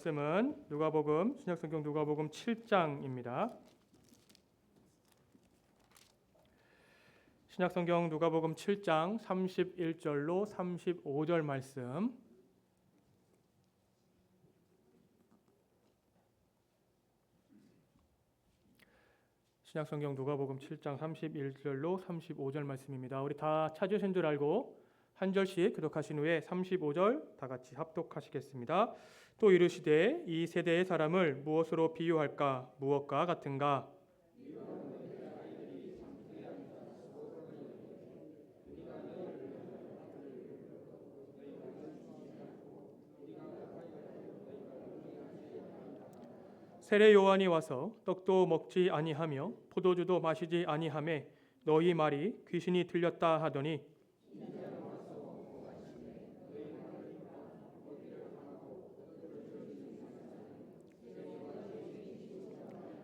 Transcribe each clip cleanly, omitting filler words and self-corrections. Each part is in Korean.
말씀은 누가복음 신약성경 누가복음 7장입니다. 신약성경 누가복음 7장 31절로 35절 말씀. 신약성경 누가복음 7장 31절로 35절 말씀입니다. 우리 다 찾으신 줄 알고 한 절씩 교독하신 후에 35절 다 같이 합독하시겠습니다. 또 이르시되 이 세대의 사람을 무엇으로 비유할까? 무엇과 같은가? 세례 요한이 와서 떡도 먹지 아니하며 포도주도 마시지 아니하매 너희 말이 귀신이 들렸다 하더니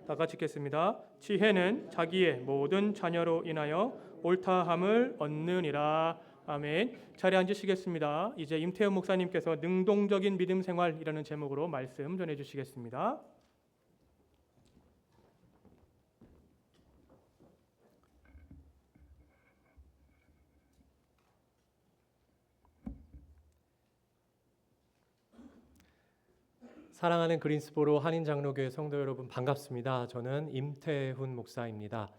다 같이 읽겠습니다. 지혜는 자기의 모든 자녀로 인하여 옳다함을 얻느니라. 아멘. 자리에 앉으시겠습니다. 이제 임태현 목사님께서 능동적인 믿음 생활이라는 제목으로 말씀 전해 주시겠습니다. 사랑하는 그린스보로 한인장로교회 성도 여러분 반갑습니다. 저는 임태훈 목사입니다.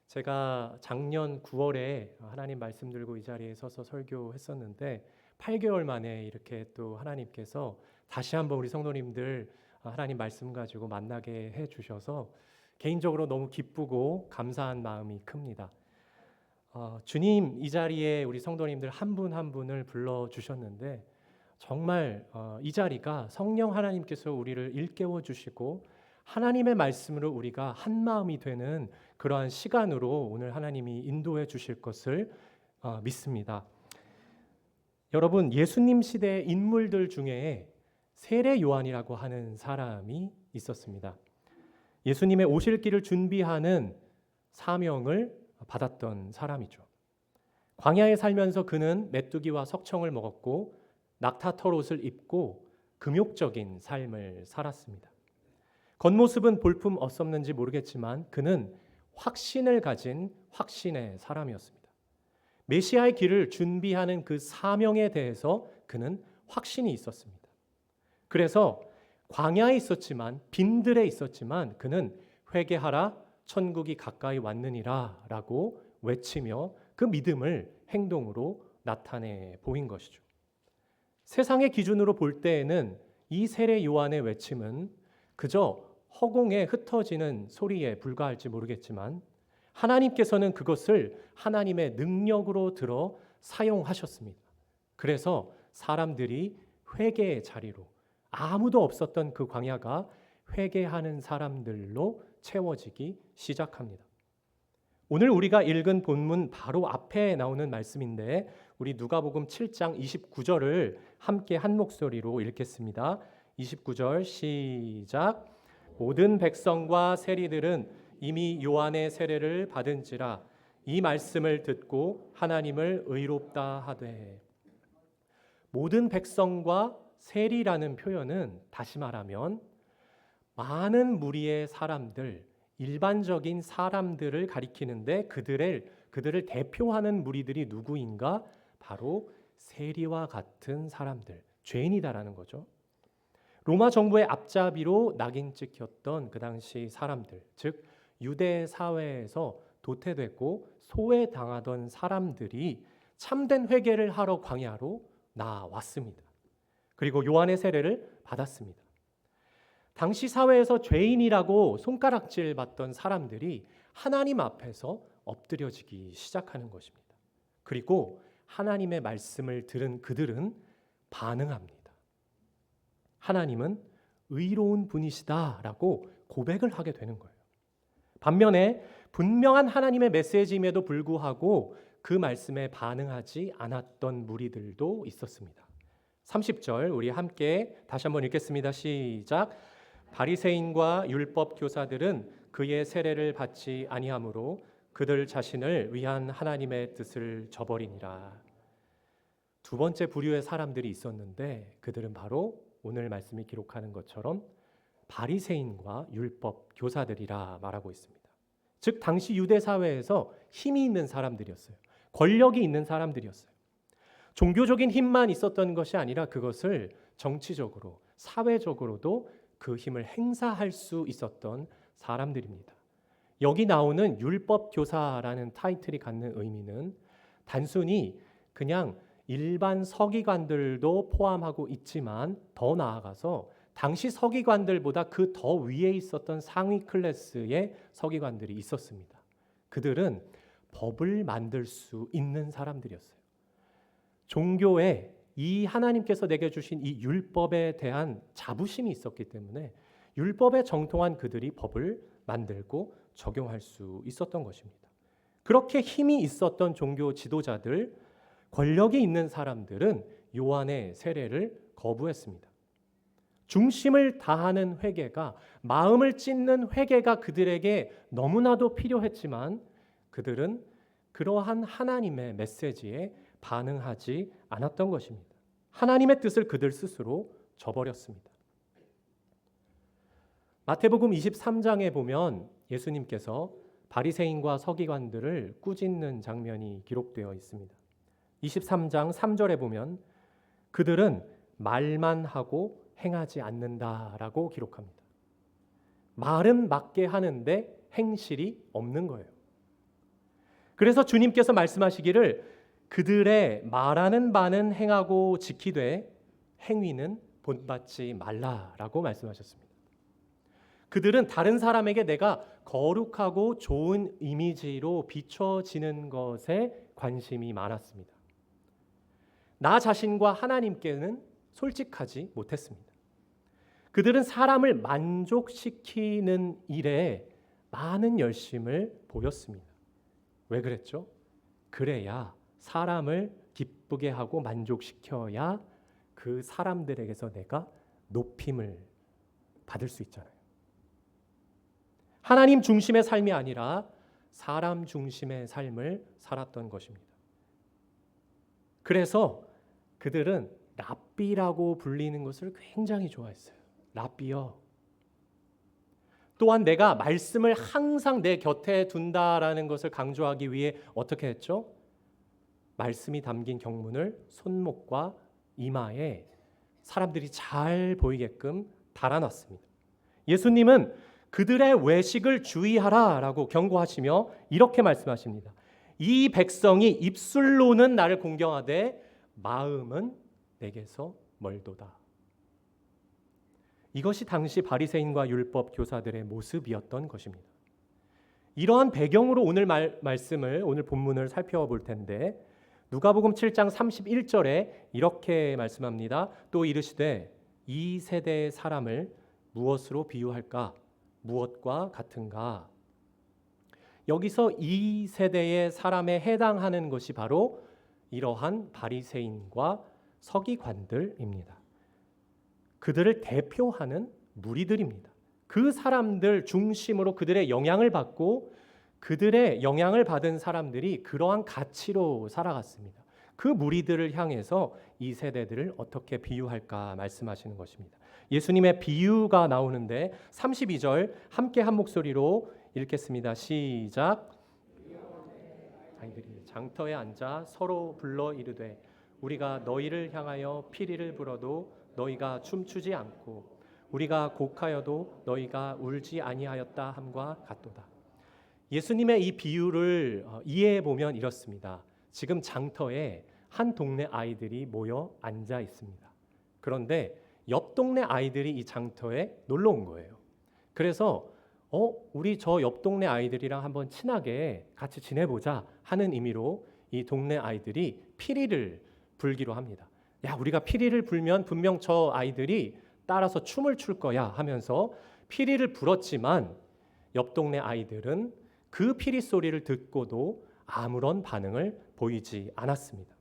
제가 작년 9월에 하나님 말씀 들고 이 자리에 서서 설교했었는데 8개월 만에 이렇게 또 하나님께서 다시 한번 우리 성도님들 하나님 말씀 가지고 만나게 해주셔서 개인적으로 너무 기쁘고 감사한 마음이 큽니다. 주님 이 자리에 우리 성도님들 한 분 한 분을 불러주셨는데 정말 이 자리가 성령 하나님께서 우리를 일깨워 주시고 하나님의 말씀으로 우리가 한 마음이 되는 그러한 시간으로 오늘 하나님이 인도해 주실 것을 믿습니다. 여러분, 예수님 시대의 인물들 중에 세례 요한이라고 하는 사람이 있었습니다. 예수님의 오실 길을 준비하는 사명을 받았던 사람이죠. 광야에 살면서 그는 메뚜기와 석청을 먹었고 낙타 털옷을 입고 금욕적인 삶을 살았습니다. 겉모습은 볼품 없었는지 모르겠지만 그는 확신을 가진 확신의 사람이었습니다. 메시아의 길을 준비하는 그 사명에 대해서 그는 확신이 있었습니다. 그래서 광야에 있었지만 빈들에 있었지만 그는 회개하라 천국이 가까이 왔느니라 라고 외치며 그 믿음을 행동으로 나타내 보인 것이죠. 세상의 기준으로 볼 때에는 이 세례 요한의 외침은 그저 허공에 흩어지는 소리에 불과할지 모르겠지만 하나님께서는 그것을 하나님의 능력으로 들어 사용하셨습니다. 그래서 사람들이 회개의 자리로 아무도 없었던 그 광야가 회개하는 사람들로 채워지기 시작합니다. 오늘 우리가 읽은 본문 바로 앞에 나오는 말씀인데 우리 누가복음 7장 29절을 함께 한 목소리로 읽겠습니다. 29절 시작. 모든 백성과 세리들은 이미 요한의 세례를 받은지라 이 말씀을 듣고 하나님을 의롭다 하되. 모든 백성과 세리라는 표현은 다시 말하면 많은 무리의 사람들, 일반적인 사람들을 가리키는데 그들을 대표하는 무리들이 누구인가? 바로 세리와 같은 사람들, 죄인이다라는 거죠. 로마 정부의 앞잡이로 낙인 찍혔던 그 당시 사람들, 즉 유대 사회에서 도태됐고 소외당하던 사람들이 참된 회개를 하러 광야로 나왔습니다. 그리고 요한의 세례를 받았습니다. 당시 사회에서 죄인이라고 손가락질 받던 사람들이 하나님 앞에서 엎드려지기 시작하는 것입니다. 그리고 하나님의 말씀을 들은 그들은 반응합니다. 하나님은 의로운 분이시다라고 고백을 하게 되는 거예요. 반면에 분명한 하나님의 메시지임에도 불구하고 그 말씀에 반응하지 않았던 무리들도 있었습니다. 30절 우리 함께 다시 한번 읽겠습니다. 시작. 바리새인과 율법 교사들은 그의 세례를 받지 아니하므로 그들 자신을 위한 하나님의 뜻을 저버리니라. 두 번째 부류의 사람들이 있었는데 그들은 바로 오늘 말씀이 기록하는 것처럼 바리새인과 율법 교사들이라 말하고 있습니다. 즉 당시 유대 사회에서 힘이 있는 사람들이었어요. 권력이 있는 사람들이었어요. 종교적인 힘만 있었던 것이 아니라 그것을 정치적으로, 사회적으로도 그 힘을 행사할 수 있었던 사람들입니다. 여기 나오는 율법 교사라는 타이틀이 갖는 의미는 단순히 그냥 일반 서기관들도 포함하고 있지만 더 나아가서 당시 서기관들보다 그 더 위에 있었던 상위 클래스의 서기관들이 있었습니다. 그들은 법을 만들 수 있는 사람들이었어요. 종교에 이 하나님께서 내게 주신 이 율법에 대한 자부심이 있었기 때문에 율법에 정통한 그들이 법을 만들고 적용할 수 있었던 것입니다. 그렇게 힘이 있었던 종교 지도자들, 권력이 있는 사람들은 요한의 세례를 거부했습니다. 중심을 다하는 회개가, 마음을 찢는 회개가 그들에게 너무나도 필요했지만 그들은 그러한 하나님의 메시지에 반응하지 않았던 것입니다. 하나님의 뜻을 그들 스스로 저버렸습니다. 마태복음 23장에 보면 예수님께서 바리새인과 서기관들을 꾸짖는 장면이 기록되어 있습니다. 23장 3절에 보면 그들은 말만 하고 행하지 않는다라고 기록합니다. 말은 맞게 하는데 행실이 없는 거예요. 그래서 주님께서 말씀하시기를 그들의 말하는 바는 행하고 지키되 행위는 본받지 말라라고 말씀하셨습니다. 그들은 다른 사람에게 내가 거룩하고 좋은 이미지로 비춰지는 것에 관심이 많았습니다. 나 자신과 하나님께는 솔직하지 못했습니다. 그들은 사람을 만족시키는 일에 많은 열심을 보였습니다. 왜 그랬죠? 그래야 사람을 기쁘게 하고 만족시켜야 그 사람들에게서 내가 높임을 받을 수 있잖아요. 하나님 중심의 삶이 아니라 사람 중심의 삶을 살았던 것입니다. 그래서 그들은 랍비라고 불리는 것을 굉장히 좋아했어요. 랍비요. 또한 내가 말씀을 항상 내 곁에 둔다라는 것을 강조하기 위해 어떻게 했죠? 말씀이 담긴 경문을 손목과 이마에 사람들이 잘 보이게끔 달아놨습니다. 예수님은 그들의 외식을 주의하라라고 경고하시며 이렇게 말씀하십니다. 이 백성이 입술로는 나를 공경하되 마음은 내게서 멀도다. 이것이 당시 바리새인과 율법 교사들의 모습이었던 것입니다. 이러한 배경으로 오늘 말씀을, 오늘 본문을 살펴볼 텐데 누가복음 7장 31절에 이렇게 말씀합니다. 또 이르시되 이 세대의 사람을 무엇으로 비유할까? 무엇과 같은가? 여기서 이 세대의 사람에 해당하는 것이 바로 이러한 바리새인과 서기관들입니다. 그들을 대표하는 무리들입니다. 그 사람들 중심으로 그들의 영향을 받고 그들의 영향을 받은 사람들이 그러한 가치로 살아갔습니다. 그 무리들을 향해서 이 세대들을 어떻게 비유할까 말씀하시는 것입니다. 예수님의 비유가 나오는데 32절 함께 한 목소리로 읽겠습니다. 시작. 아이들이 장터에 앉아 서로 불러 이르되 우리가 너희를 향하여 피리를 불어도 너희가 춤추지 않고 우리가 곡하여도 너희가 울지 아니하였다 함과 같도다. 예수님의 이 비유를 이해해 보면 이렇습니다. 지금 장터에 한 동네 아이들이 모여 앉아 있습니다. 그런데 옆 동네 아이들이 이 장터에 놀러 온 거예요. 그래서 우리 저 옆 동네 아이들이랑 한번 친하게 같이 지내보자 하는 의미로 이 동네 아이들이 피리를 불기로 합니다. 야, 우리가 피리를 불면 분명 저 아이들이 따라서 춤을 출 거야 하면서 피리를 불었지만 옆 동네 아이들은 그 피리 소리를 듣고도 아무런 반응을 보이지 않았습니다.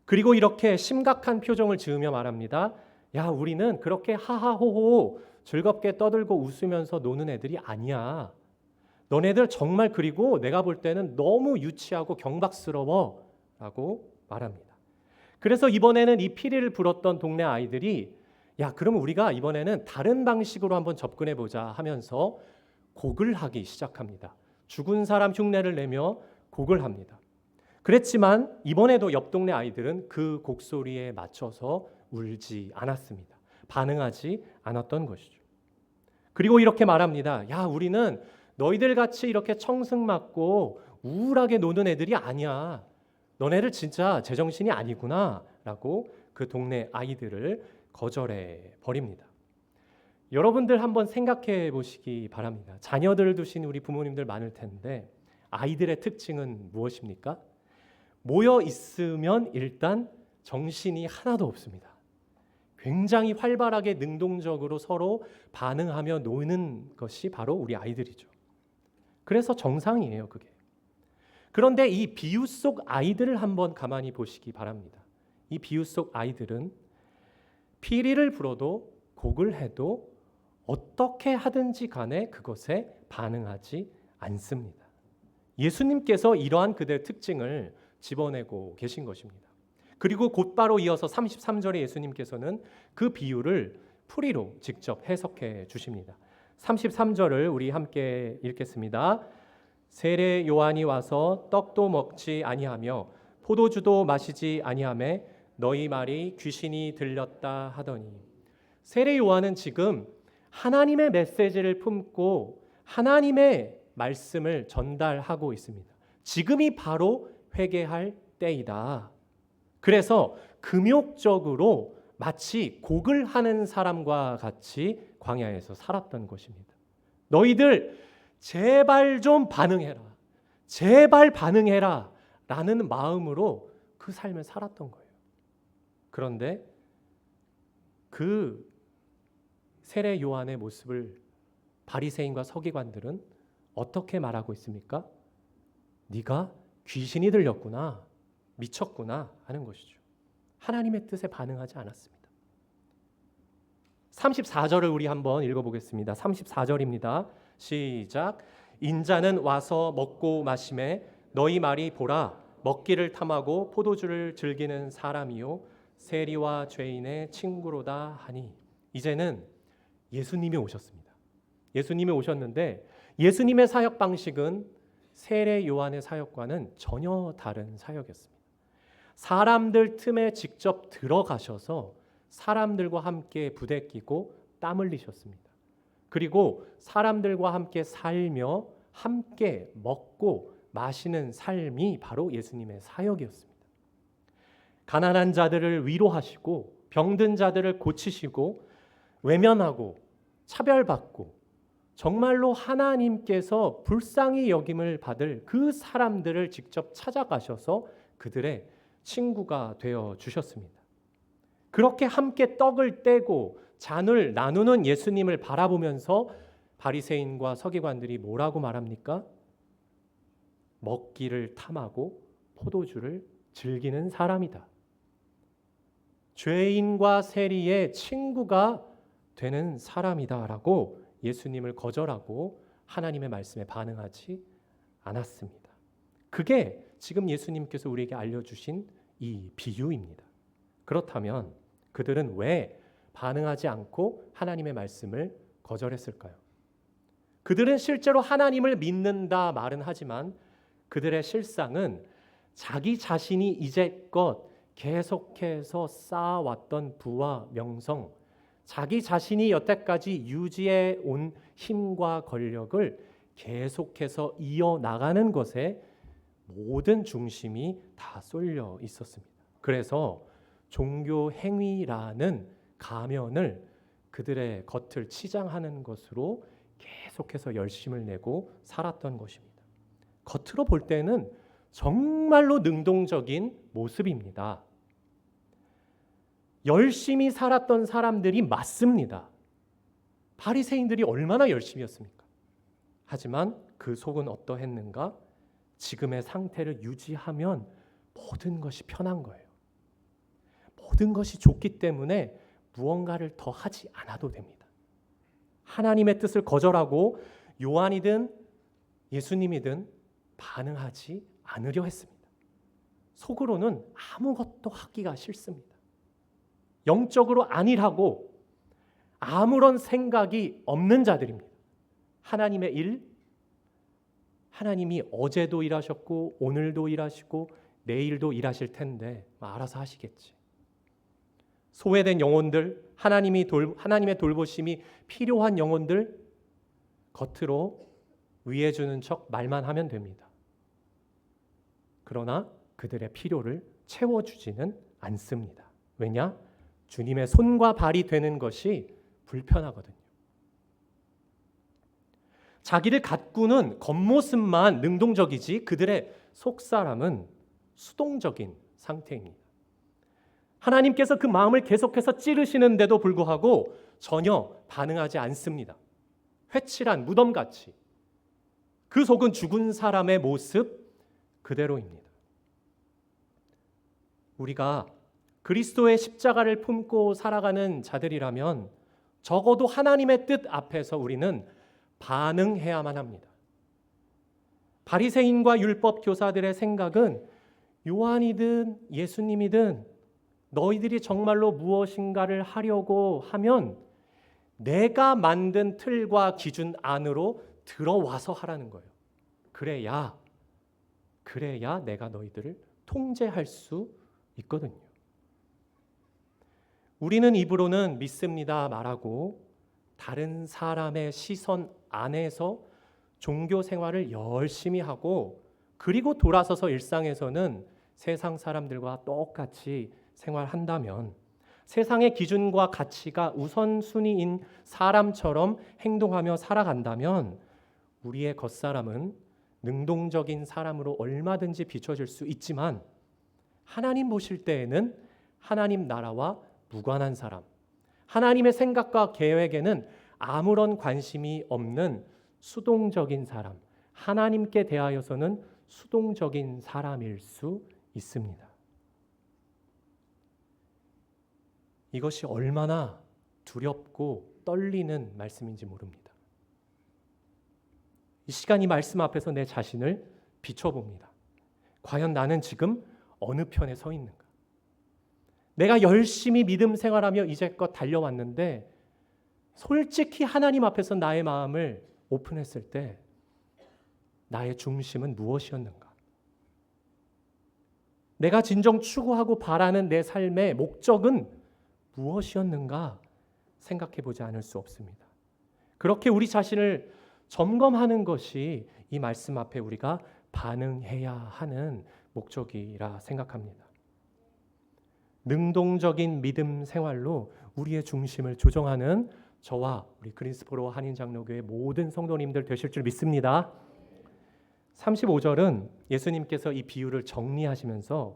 그리고 이렇게 심각한 표정을 지으며 말합니다. 야, 우리는 그렇게 하하호호 즐겁게 떠들고 웃으면서 노는 애들이 아니야. 너네들 정말 그리고 내가 볼 때는 너무 유치하고 경박스러워 라고 말합니다. 그래서 이번에는 이 피리를 불었던 동네 아이들이 야, 그러면 우리가 이번에는 다른 방식으로 한번 접근해 보자 하면서 곡을 하기 시작합니다. 죽은 사람 흉내를 내며 곡을 합니다. 그랬지만 이번에도 옆 동네 아이들은 그 곡소리에 맞춰서 울지 않았습니다. 반응하지 않았던 것이죠. 그리고 이렇게 말합니다. 야, 우리는 너희들 같이 이렇게 청승맞고 우울하게 노는 애들이 아니야. 너네들 진짜 제정신이 아니구나 라고 그 동네 아이들을 거절해 버립니다. 여러분들 한번 생각해 보시기 바랍니다. 자녀들을 두신 우리 부모님들 많을 텐데 아이들의 특징은 무엇입니까? 모여 있으면 일단 정신이 하나도 없습니다. 굉장히 활발하게 능동적으로 서로 반응하며 노는 것이 바로 우리 아이들이죠. 그래서 정상이에요, 그게. 그런데 이 비유 속 아이들을 한번 가만히 보시기 바랍니다. 이 비유 속 아이들은 피리를 불어도 곡을 해도 어떻게 하든지 간에 그것에 반응하지 않습니다. 예수님께서 이러한 그들의 특징을 집어내고 계신 것입니다. 그리고 곧바로 이어서 33절에 예수님께서는 그 비유를 풀이로 직접 해석해 주십니다. 33절을 우리 함께 읽겠습니다. 세례 요한이 와서 떡도 먹지 아니하며 포도주도 마시지 아니하매 너희 말이 귀신이 들렸다 하더니, 세례 요한은 지금 하나님의 메시지를 품고 하나님의 말씀을 전달하고 있습니다. 지금이 바로 회개할 때이다. 그래서 금욕적으로 마치 곡을 하는 사람과 같이 광야에서 살았던 것입니다. 너희들 제발 좀 반응해라. 제발 반응해라. 라는 마음으로 그 삶을 살았던 거예요. 그런데 그 세례 요한의 모습을 바리새인과 서기관들은 어떻게 말하고 있습니까? 네가 귀신이 들렸구나, 미쳤구나 하는 것이죠. 하나님의 뜻에 반응하지 않았습니다. 34절을 우리 한번 읽어보겠습니다. 34절입니다. 시작. 인자는 와서 먹고 마시매 너희 말이 보라 먹기를 탐하고 포도주를 즐기는 사람이요 세리와 죄인의 친구로다 하니. 이제는 예수님이 오셨습니다. 예수님이 오셨는데 예수님의 사역 방식은 세례 요한의 사역과는 전혀 다른 사역이었습니다. 사람들 틈에 직접 들어가셔서 사람들과 함께 부대끼고 땀 흘리셨습니다. 그리고 사람들과 함께 살며 함께 먹고 마시는 삶이 바로 예수님의 사역이었습니다. 가난한 자들을 위로하시고 병든 자들을 고치시고 외면하고 차별받고 정말로 하나님께서 불쌍히 여김을 받을 그 사람들을 직접 찾아가셔서 그들의 친구가 되어 주셨습니다. 그렇게 함께 떡을 떼고 잔을 나누는 예수님을 바라보면서 바리새인과 서기관들이 뭐라고 말합니까? 먹기를 탐하고 포도주를 즐기는 사람이다. 죄인과 세리의 친구가 되는 사람이다라고 예수님을 거절하고 하나님의 말씀에 반응하지 않았습니다. 그게 지금 예수님께서 우리에게 알려주신 이 비유입니다. 그렇다면 그들은 왜 반응하지 않고 하나님의 말씀을 거절했을까요? 그들은 실제로 하나님을 믿는다 말은 하지만 그들의 실상은 자기 자신이 이제껏 계속해서 쌓아왔던 부와 명성, 자기 자신이 여태까지 유지해 온 힘과 권력을 계속해서 이어나가는 것에 모든 중심이 다 쏠려 있었습니다. 그래서 종교 행위라는 가면을 그들의 겉을 치장하는 것으로 계속해서 열심을 내고 살았던 것입니다. 겉으로 볼 때는 정말로 능동적인 모습입니다. 열심히 살았던 사람들이 맞습니다. 바리새인들이 얼마나 열심히였습니까? 하지만 그 속은 어떠했는가? 지금의 상태를 유지하면 모든 것이 편한 거예요. 모든 것이 좋기 때문에 무언가를 더 하지 않아도 됩니다. 하나님의 뜻을 거절하고 요한이든 예수님이든 반응하지 않으려 했습니다. 속으로는 아무것도 하기가 싫습니다. 영적으로 안일하고 아무런 생각이 없는 자들입니다. 하나님의 일, 하나님이 어제도 일하셨고 오늘도 일하시고 내일도 일하실 텐데 알아서 하시겠지. 소외된 영혼들, 하나님의 돌보심이 필요한 영혼들, 겉으로 위해 주는 척 말만 하면 됩니다. 그러나 그들의 필요를 채워주지는 않습니다. 왜냐? 주님의 손과 발이 되는 것이 불편하거든요. 자기를 가꾸는 겉모습만 능동적이지 그들의 속사람은 수동적인 상태입니다. 하나님께서 그 마음을 계속해서 찌르시는데도 불구하고 전혀 반응하지 않습니다. 회칠한 무덤같이 그 속은 죽은 사람의 모습 그대로입니다. 우리가 그리스도의 십자가를 품고 살아가는 자들이라면 적어도 하나님의 뜻 앞에서 우리는 반응해야만 합니다. 바리새인과 율법 교사들의 생각은 요한이든 예수님이든 너희들이 정말로 무엇인가를 하려고 하면 내가 만든 틀과 기준 안으로 들어와서 하라는 거예요. 그래야 내가 너희들을 통제할 수 있거든요. 우리는 입으로는 믿습니다 말하고 다른 사람의 시선 안에서 종교 생활을 열심히 하고 그리고 돌아서서 일상에서는 세상 사람들과 똑같이 생활한다면 세상의 기준과 가치가 우선순위인 사람처럼 행동하며 살아간다면 우리의 겉사람은 능동적인 사람으로 얼마든지 비춰질 수 있지만 하나님 보실 때에는 하나님 나라와 무관한 사람, 하나님의 생각과 계획에는 아무런 관심이 없는 수동적인 사람, 하나님께 대하여서는 수동적인 사람일 수 있습니다. 이것이 얼마나 두렵고 떨리는 말씀인지 모릅니다. 이 시간 이 말씀 앞에서 내 자신을 비춰봅니다. 과연 나는 지금 어느 편에 서 있는가? 내가 열심히 믿음 생활하며 이제껏 달려왔는데 솔직히 하나님 앞에서 나의 마음을 오픈했을 때 나의 중심은 무엇이었는가? 내가 진정 추구하고 바라는 내 삶의 목적은 무엇이었는가 생각해 보지 않을 수 없습니다. 그렇게 우리 자신을 점검하는 것이 이 말씀 앞에 우리가 반응해야 하는 목적이라 생각합니다. 능동적인 믿음 생활로 우리의 중심을 조정하는 저와 우리 그린스포로 한인장로교회 모든 성도님들 되실 줄 믿습니다. 35절은 예수님께서 이 비유를 정리하시면서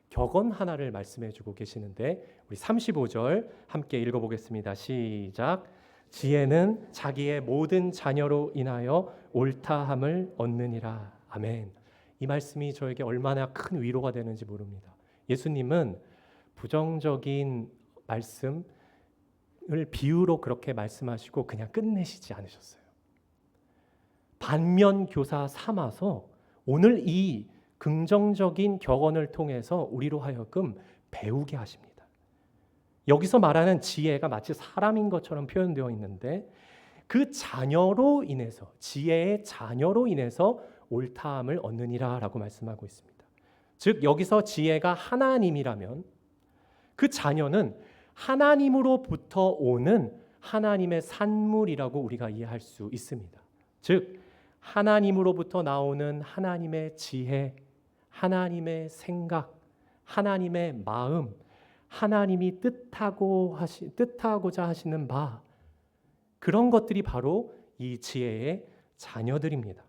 격언 하나를 말씀해 주고 계시는데 우리 35절 함께 읽어보겠습니다. 시작. 지혜는 자기의 모든 자녀로 인하여 옳다함을 얻느니라. 아멘. 이 말씀이 저에게 얼마나 큰 위로가 되는지 모릅니다. 예수님은 부정적인 말씀을 비유로 그렇게 말씀하시고 그냥 끝내시지 않으셨어요. 반면 교사 삼아서 오늘 이 긍정적인 격언을 통해서 우리로 하여금 배우게 하십니다. 여기서 말하는 지혜가 마치 사람인 것처럼 표현되어 있는데 그 자녀로 인해서 지혜의 자녀로 인해서 옳다함을 얻느니라 라고 말씀하고 있습니다. 즉 여기서 지혜가 하나님이라면 그 자녀는 하나님으로부터 오는 하나님의 산물이라고 우리가 이해할 수 있습니다. 즉 하나님으로부터 나오는 하나님의 지혜, 하나님의 생각, 하나님의 마음, 하나님이 뜻하고자 하시는 바, 그런 것들이 바로 이 지혜의 자녀들입니다.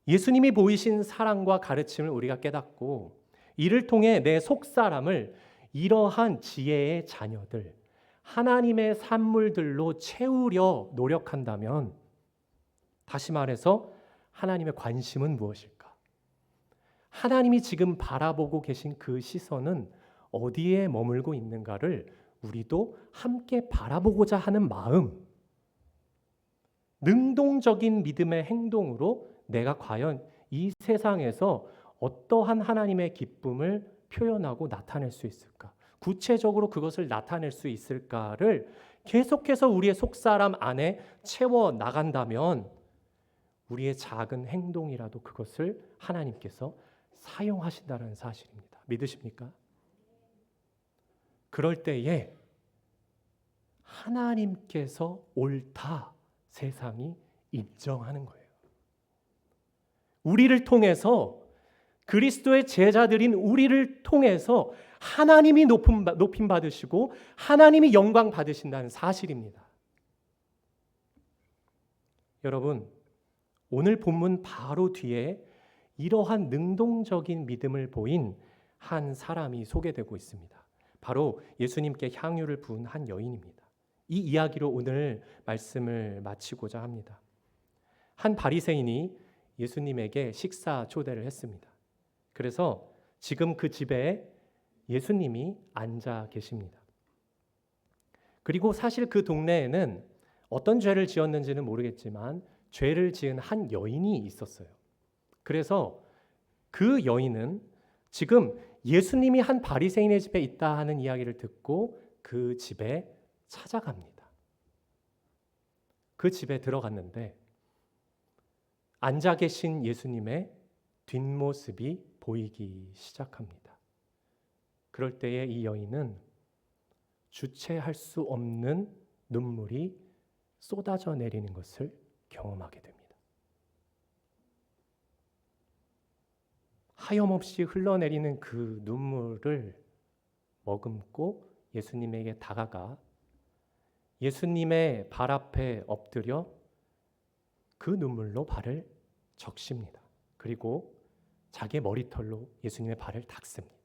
예수님이 보이신 사랑과 가르침을 우리가 깨닫고 이를 통해 내 속사람을 이러한 지혜의 자녀들, 하나님의 산물들로 채우려 노력한다면 다시 말해서 하나님의 관심은 무엇일까? 하나님이 지금 바라보고 계신 그 시선은 어디에 머물고 있는가를 우리도 함께 바라보고자 하는 마음, 능동적인 믿음의 행동으로 내가 과연 이 세상에서 어떠한 하나님의 기쁨을 표현하고 나타낼 수 있을까? 구체적으로 그것을 나타낼 수 있을까를 계속해서 우리의 속사람 안에 채워 나간다면 우리의 작은 행동이라도 그것을 하나님께서 사용하신다는 사실입니다. 믿으십니까? 그럴 때에 하나님께서 옳다 세상이 인정하는 거예요. 우리를 통해서 그리스도의 제자들인 우리를 통해서 하나님이 높임 받으시고 하나님이 영광 받으신다는 사실입니다. 여러분, 오늘 본문 바로 뒤에 이러한 능동적인 믿음을 보인 한 사람이 소개되고 있습니다. 바로 예수님께 향유를 부은 한 여인입니다. 이 이야기로 오늘 말씀을 마치고자 합니다. 한 바리새인이 예수님에게 식사 초대를 했습니다. 그래서 지금 그 집에 예수님이 앉아 계십니다. 그리고 사실 그 동네에는 어떤 죄를 지었는지는 모르겠지만 죄를 지은 한 여인이 있었어요. 그래서 그 여인은 지금 예수님이 한 바리새인의 집에 있다 하는 이야기를 듣고 그 집에 찾아갑니다. 그 집에 들어갔는데 앉아 계신 예수님의 뒷모습이 보이기 시작합니다. 그럴 때에 이 여인은 주체할 수 없는 눈물이 쏟아져 내리는 것을 경험하게 됩니다. 하염없이 흘러내리는 그 눈물을 머금고 예수님에게 다가가 예수님의 발 앞에 엎드려 그 눈물로 발을 적십니다. 그리고 자기의 머리털로 예수님의 발을 닦습니다.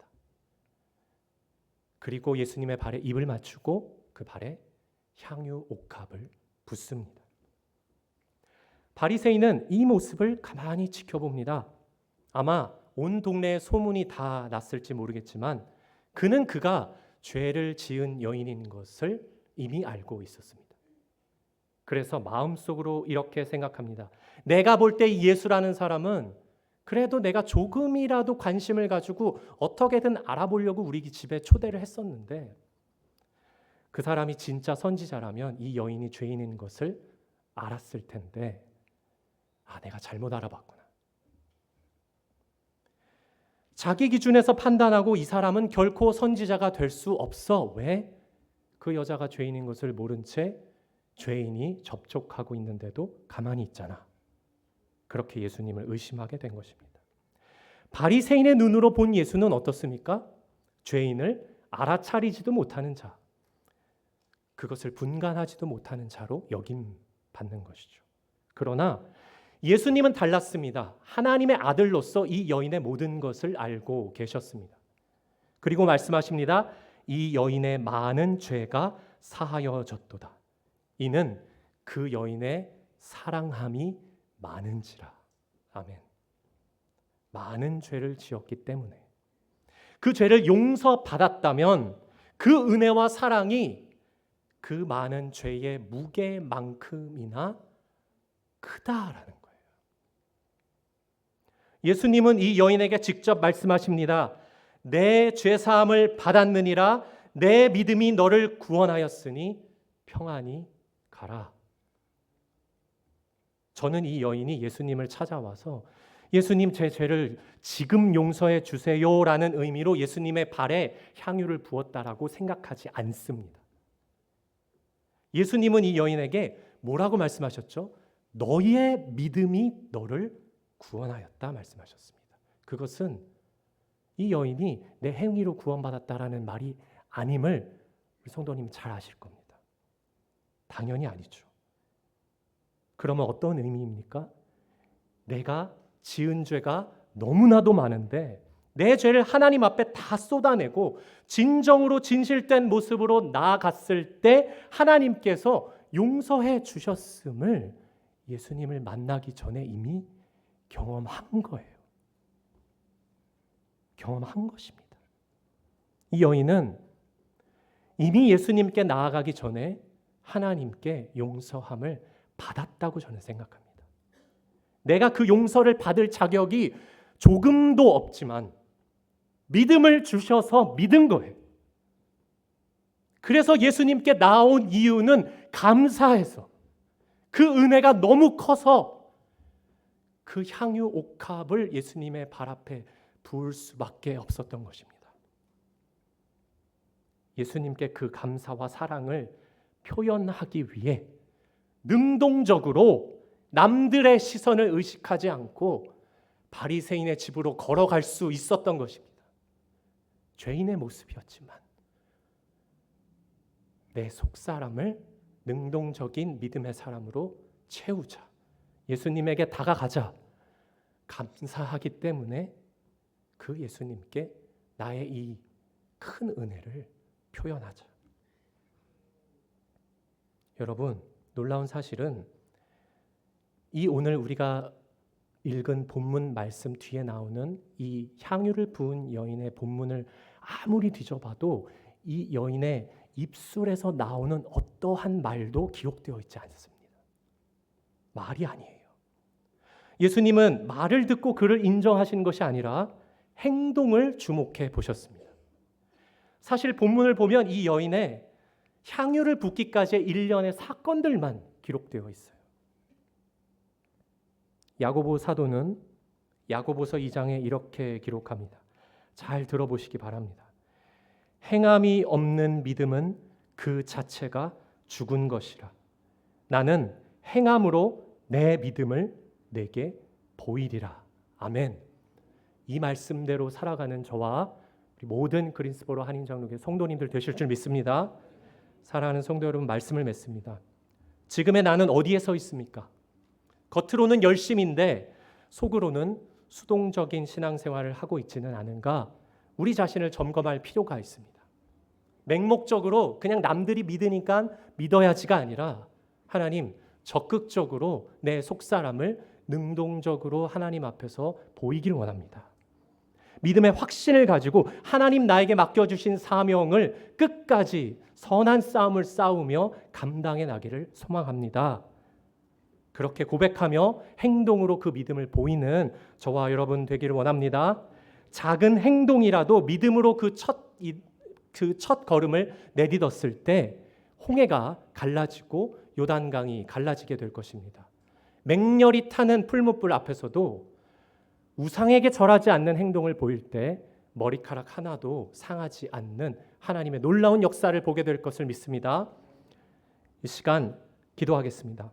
그리고 예수님의 발에 입을 맞추고 그 발에 향유 옥합을 붓습니다. 바리새인은 이 모습을 가만히 지켜봅니다. 아마 온 동네에 소문이 다 났을지 모르겠지만 그가 죄를 지은 여인인 것을 이미 알고 있었습니다. 그래서 마음속으로 이렇게 생각합니다. 내가 볼 때 예수라는 사람은 그래도 내가 조금이라도 관심을 가지고 어떻게든 알아보려고 우리 집에 초대를 했었는데 그 사람이 진짜 선지자라면 이 여인이 죄인인 것을 알았을 텐데 내가 잘못 알아봤구나. 자기 기준에서 판단하고 이 사람은 결코 선지자가 될 수 없어. 왜? 그 여자가 죄인인 것을 모른 채 죄인이 접촉하고 있는데도 가만히 있잖아. 그렇게 예수님을 의심하게 된 것입니다. 바리새인의 눈으로 본 예수는 어떻습니까? 죄인을 알아차리지도 못하는 자, 그것을 분간하지도 못하는 자로 여김받는 것이죠. 그러나 예수님은 달랐습니다. 하나님의 아들로서 이 여인의 모든 것을 알고 계셨습니다. 그리고 말씀하십니다. 이 여인의 많은 죄가 사하여졌도다. 이는 그 여인의 사랑함이 많은지라. 아멘. 많은 죄를 지었기 때문에 그 죄를 용서받았다면 그 은혜와 사랑이 그 많은 죄의 무게만큼이나 크다라는 거예요. 예수님은 이 여인에게 직접 말씀하십니다. 내 죄사함을 받았느니라. 내 믿음이 너를 구원하였으니 평안히 가라. 저는 이 여인이 예수님을 찾아와서 예수님 제 죄를 지금 용서해 주세요라는 의미로 예수님의 발에 향유를 부었다라고 생각하지 않습니다. 예수님은 이 여인에게 뭐라고 말씀하셨죠? 너의 믿음이 너를 구원하였다 말씀하셨습니다. 그것은 이 여인이 내 행위로 구원받았다라는 말이 아님을 우리 성도님 잘 아실 겁니다. 당연히 아니죠. 그러면 어떤 의미입니까? 내가 지은 죄가 너무나도 많은데 내 죄를 하나님 앞에 다 쏟아내고 진정으로 진실된 모습으로 나아갔을 때 하나님께서 용서해 주셨음을 예수님을 만나기 전에 이미 경험한 거예요. 경험한 것입니다. 이 여인은 이미 예수님께 나아가기 전에 하나님께 용서함을 받았다고 저는 생각합니다. 내가 그 용서를 받을 자격이 조금도 없지만 믿음을 주셔서 믿은 거예요. 그래서 예수님께 나온 이유는 감사해서, 그 은혜가 너무 커서 그 향유 옥합을 예수님의 발 앞에 부을 수밖에 없었던 것입니다. 예수님께 그 감사와 사랑을 표현하기 위해 능동적으로 남들의 시선을 의식하지 않고 바리새인의 집으로 걸어갈 수 있었던 것입니다. 죄인의 모습이었지만 내 속사람을 능동적인 믿음의 사람으로 채우자, 예수님에게 다가가자, 감사하기 때문에 그 예수님께 나의 이 큰 은혜를 표현하자. 여러분, 놀라운 사실은 이 오늘 우리가 읽은 본문 말씀 뒤에 나오는 이 향유를 부은 여인의 본문을 아무리 뒤져봐도 이 여인의 입술에서 나오는 어떠한 말도 기록되어 있지 않습니다. 말이 아니에요. 예수님은 말을 듣고 그를 인정하시는 것이 아니라 행동을 주목해 보셨습니다. 사실 본문을 보면 이 여인의 향유를 붓기까지의 일련의 사건들만 기록되어 있어요. 야고보 사도는 야고보서 2장에 이렇게 기록합니다. 잘 들어보시기 바랍니다. 행함이 없는 믿음은 그 자체가 죽은 것이라. 나는 행함으로 내 믿음을 내게 보이리라. 아멘. 이 말씀대로 살아가는 저와 우리 모든 그린스보로 한인장로교회 성도님들 되실 줄 믿습니다. 사랑하는 성도 여러분, 말씀을 맺습니다. 지금의 나는 어디에 서 있습니까? 겉으로는 열심인데 속으로는 수동적인 신앙생활을 하고 있지는 않은가? 우리 자신을 점검할 필요가 있습니다. 맹목적으로 그냥 남들이 믿으니까 믿어야지가 아니라 하나님, 적극적으로 내 속사람을 능동적으로 하나님 앞에서 보이길 원합니다. 믿음의 확신을 가지고 하나님 나에게 맡겨주신 사명을 끝까지 선한 싸움을 싸우며 감당해 나기를 소망합니다. 그렇게 고백하며 행동으로 그 믿음을 보이는 저와 여러분 되기를 원합니다. 작은 행동이라도 믿음으로 그 첫 걸음을 내딛었을 때 홍해가 갈라지고 요단강이 갈라지게 될 것입니다. 맹렬히 타는 풀무불 앞에서도 우상에게 절하지 않는 행동을 보일 때 머리카락 하나도 상하지 않는 하나님의 놀라운 역사를 보게 될 것을 믿습니다. 이 시간 기도하겠습니다.